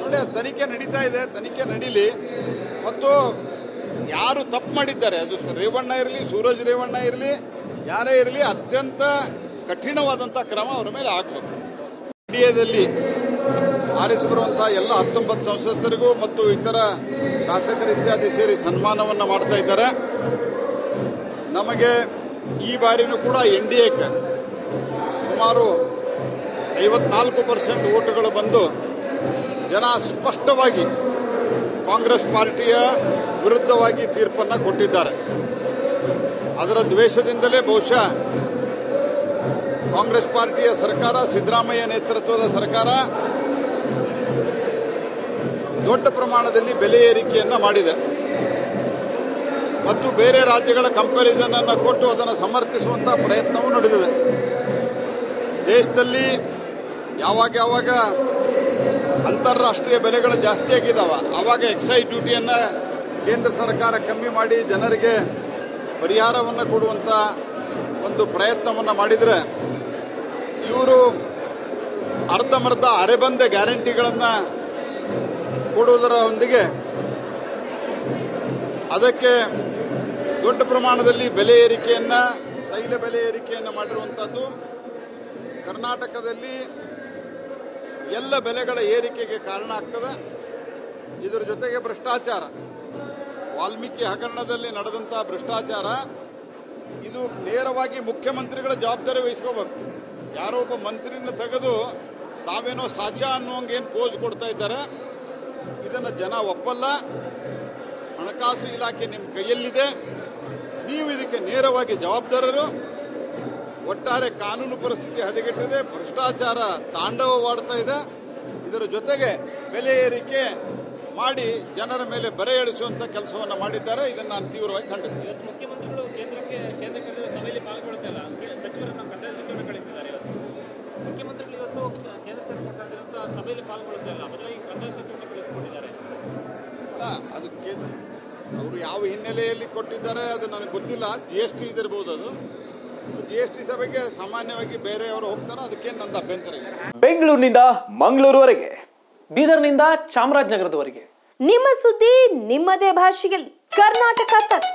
ಒಳ್ಳೆ ತನಿಖೆ ನಡೀತಾ ಇದೆ, ತನಿಖೆ ನಡೀಲಿ. ಮತ್ತು ಯಾರು ತಪ್ಪು ಮಾಡಿದ್ದಾರೆ, ಅದು ರೇವಣ್ಣ ಇರಲಿ, ಸೂರಜ್ ರೇವಣ್ಣ ಇರಲಿ, ಯಾರೇ ಇರಲಿ, ಅತ್ಯಂತ ಕಠಿಣವಾದಂಥ ಕ್ರಮ ಅವರ ಮೇಲೆ ಆಗಬೇಕು. ಇಂಡಿಯಾದಲ್ಲಿ ಆರಿಸಿ ಬರುವಂತಹ ಎಲ್ಲ 19 ಸಂಸದರಿಗೂ ಮತ್ತು ಇತರ ಶಾಸಕರು ಇತ್ಯಾದಿ ಸೇರಿ ಸನ್ಮಾನವನ್ನು ಮಾಡ್ತಾ ಇದ್ದಾರೆ. ನಮಗೆ ಈ ಬಾರಿನೂ ಕೂಡ NDAಕ್ಕೆ ಸುಮಾರು 54% ಓಟುಗಳು ಬಂದು ಜನ ಸ್ಪಷ್ಟವಾಗಿ ಕಾಂಗ್ರೆಸ್ ಪಾರ್ಟಿಯ ವಿರುದ್ಧವಾಗಿ ತೀರ್ಪನ್ನು ಕೊಟ್ಟಿದ್ದಾರೆ. ಅದರ ದ್ವೇಷದಿಂದಲೇ ಬಹುಶಃ ಕಾಂಗ್ರೆಸ್ ಪಾರ್ಟಿಯ ಸರ್ಕಾರ, ಸಿದ್ದರಾಮಯ್ಯ ನೇತೃತ್ವದ ಸರ್ಕಾರ ದೊಡ್ಡ ಪ್ರಮಾಣದಲ್ಲಿ ಬೆಲೆ ಏರಿಕೆಯನ್ನು ಮಾಡಿದೆ ಮತ್ತು ಬೇರೆ ರಾಜ್ಯಗಳ ಕಂಪ್ಯಾರಿಸನ್ ಅನ್ನು ಕೊಟ್ಟು ಅದನ್ನು ಸಮರ್ಥಿಸುವಂಥ ಪ್ರಯತ್ನವೂ ನಡೆದಿದೆ. ದೇಶದಲ್ಲಿ ಯಾವಾಗ ಅಂತಾರಾಷ್ಟ್ರೀಯ ಬೆಲೆಗಳು ಜಾಸ್ತಿ ಆಗಿದ್ದಾವೆ, ಆವಾಗ ಎಕ್ಸೈಸ್ ಡ್ಯೂಟಿಯನ್ನು ಕೇಂದ್ರ ಸರ್ಕಾರ ಕಮ್ಮಿ ಮಾಡಿ ಜನರಿಗೆ ಪರಿಹಾರವನ್ನು ಕೊಡುವಂಥ ಒಂದು ಪ್ರಯತ್ನವನ್ನು ಮಾಡಿದರೆ, ಇವರು ಅರ್ಧಮರ್ಧ ಅರೆಬಂದ ಗ್ಯಾರಂಟಿಗಳನ್ನು ಕೊಡುವುದರೊಂದಿಗೆ ಅದಕ್ಕೆ ದೊಡ್ಡ ಪ್ರಮಾಣದಲ್ಲಿ ಬೆಲೆ ಏರಿಕೆಯನ್ನು, ತೈಲ ಬೆಲೆ ಏರಿಕೆಯನ್ನು ಮಾಡಿರುವಂಥದ್ದು ಕರ್ನಾಟಕದಲ್ಲಿ ಎಲ್ಲ ಬೆಲೆಗಳ ಏರಿಕೆಗೆ ಕಾರಣ ಆಗ್ತದೆ. ಇದರ ಜೊತೆಗೆ ಭ್ರಷ್ಟಾಚಾರ, ವಾಲ್ಮೀಕಿ ಹಗರಣದಲ್ಲಿ ನಡೆದಂಥ ಭ್ರಷ್ಟಾಚಾರ, ಇದು ನೇರವಾಗಿ ಮುಖ್ಯಮಂತ್ರಿಗಳ ಜವಾಬ್ದಾರಿ ವಹಿಸ್ಕೋಬೇಕು. ಯಾರೋ ಒಬ್ಬ ಮಂತ್ರಿನ ತೆಗೆದು ತಾವೇನೋ ಸಾಚಾ ಅನ್ನುವಂಗೇನು ಪೋಸ್ ಕೊಡ್ತಾ ಇದ್ದಾರೆ, ಇದನ್ನು ಜನ ಒಪ್ಪಲ್ಲ. ಹಣಕಾಸು ಇಲಾಖೆ ನಿಮ್ಮ ಕೈಯಲ್ಲಿದೆ, ನೀವು ಇದಕ್ಕೆ ನೇರವಾಗಿ ಜವಾಬ್ದಾರರು. ಒಟ್ಟಾರೆ ಕಾನೂನು ಪರಿಸ್ಥಿತಿ ಹದಗೆಟ್ಟಿದೆ, ಭ್ರಷ್ಟಾಚಾರ ತಾಂಡವವಾಡ್ತಾ ಇದೆ. ಇದರ ಜೊತೆಗೆ ಬೆಲೆ ಏರಿಕೆ ಮಾಡಿ ಜನರ ಮೇಲೆ ಬರೆ ಇಳಿಸುವಂತ ಕೆಲಸವನ್ನು ಮಾಡಿದ್ದಾರೆ. ಇದನ್ನು ನಾನು ತೀವ್ರವಾಗಿ ಖಂಡಿಸ್ತೀನಿ. ಮುಖ್ಯಮಂತ್ರಿಗಳು ಕೇಂದ್ರಕ್ಕೆ ಸಭೆಯಲ್ಲಿ ಪಾಲ್ಗೊಳ್ಳುತ್ತಿಲ್ಲ, ಸಚಿವರನ್ನು ಕಂದಾಯ ಸಚಿವರನ್ನು ಕಳಿಸಿದ್ದಾರೆ. ಮುಖ್ಯಮಂತ್ರಿಗಳು ಇವತ್ತು ಕೇಂದ್ರ ಸರ್ಕಾರ ಸಭೆಯಲ್ಲಿ ಪಾಲ್ಗೊಳ್ಳುತ್ತಿಲ್ಲ, ಬದಲಾಗಿ ಕಂದಾಯ ಸಚಿವರನ್ನು ಕಳಿಸಿಕೊಂಡಿದ್ದಾರೆ. ಅದಕ್ಕೆ ಅವರು ಯಾವ ಹಿನ್ನೆಲೆಯಲ್ಲಿ ಕೊಟ್ಟಿದ್ದಾರೆ ಅದು ನನಗೆ ಗೊತ್ತಿಲ್ಲ. GST ಇದಿರಬಹುದು, ಅದು GST ಸಭೆಗೆ ಸಾಮಾನ್ಯವಾಗಿ ಬೇರೆಯವರು ಹೋಗ್ತಾರೆ, ಅದಕ್ಕೆ ನಂದು ಅಭ್ಯಂತರ ಇಲ್ಲ. ಬೆಂಗಳೂರಿನಿಂದ ಮಂಗಳೂರುವರೆಗೆ, ಬೀದರ್ನಿಂದ ಚಾಮರಾಜನಗರದವರೆಗೆ ನಿಮ್ಮ ಸುದ್ದಿ ನಿಮ್ಮದೇ ಭಾಷೆಯಲ್ಲಿ ಕರ್ನಾಟಕ ತಕ್.